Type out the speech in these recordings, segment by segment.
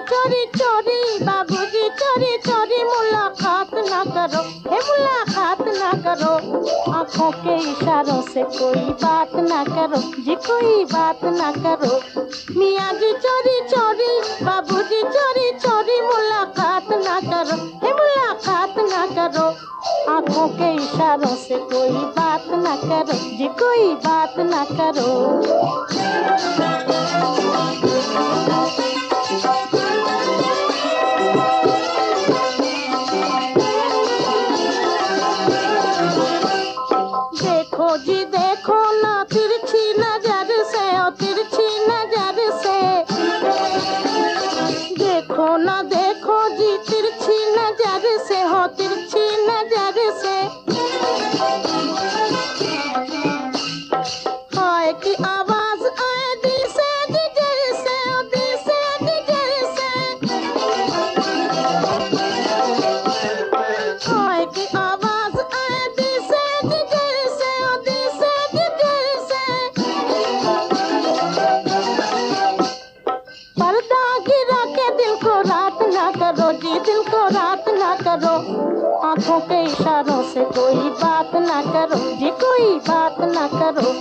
चोरी चोरी बाबूजी चोरी चोरी मुलाकात ना करो, हे मुलाकात ना करो। आंखों के इशारों से कोई बात ना करो जी, कोई बात ना करो। मियाँ जी चोरी चोरी बाबूजी चोरी चोरी मुलाकात ना करो, हे मुलाकात ना करो। आंखों के इशारों से कोई बात ना करो जी, कोई बात ना करो। देखो जी देखो ना तिरछी नजर से, ओ तिरछी नजर से देखो ना, देखो जी तिरछी नजर से, हो तिरछी नजर से। हाय की आवाज आए दिल से जिगर से, ओ दिल से जिगर से। हाय की आवाज आए दिल से जिगर से, ओ दिल से जिगर से। पर्दा गिरा के दिल को रात ना करो जी, दिल को रात ना करो। आंखों के इशारों से कोई बात ना करो जी, कोई बात ना करो।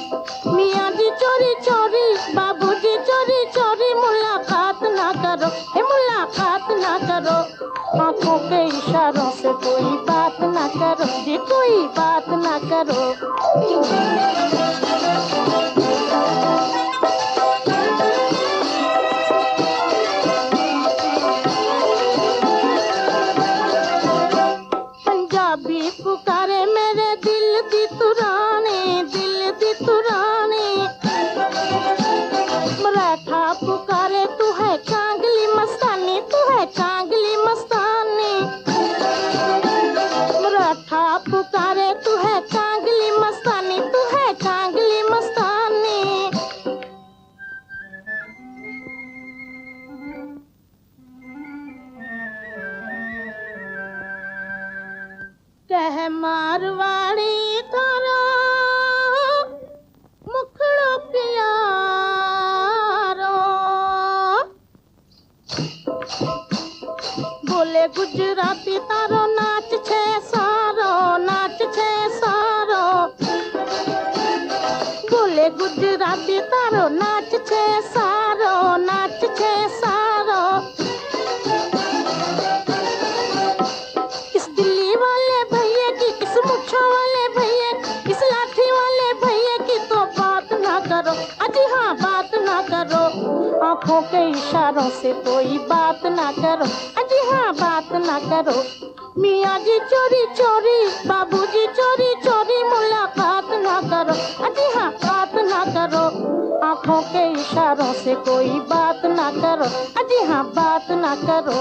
मियाँ जी चोरी चोरी बाबूजी चोरी चोरी मुलाकात ना करो, हे मुलाकात ना करो। आंखों के इशारों से कोई बात ना करो जी, कोई बात ना करो। पंजाबी पुकारे मेरे दिल दी तुरानी, दिल दी तुरानी। मराठा पुकारे तू है चांगली मस्तानी, तू है चांगली मस्तानी। मराठा पुकारे तू है चांगली मस्तानी, तू है चांगली मस्तानी। कह मारवाड़ी थारा मुखड़ो प्यारो, बोले गुजराती तारो नाच छे सारो, नाच छे सारो। बोले गुजराती तारो नाच छे सारो, नाच छे सारो। किस दिल्ली वाले भैया की, किस मुच्छों वाले भैया, किस लाठी वाले भैया की तो बात ना करो, अजी हाँ बात ना करो। आंखों के इशारों से कोई बात ना करो, अजी हाँ बात ना करो। मियाँ जी चोरी चोरी बाबूजी चोरी चोरी मुलाकात ना करो, अजी हाँ बात ना करो। आंखों के इशारों से कोई बात ना करो, अजी हाँ बात ना करो।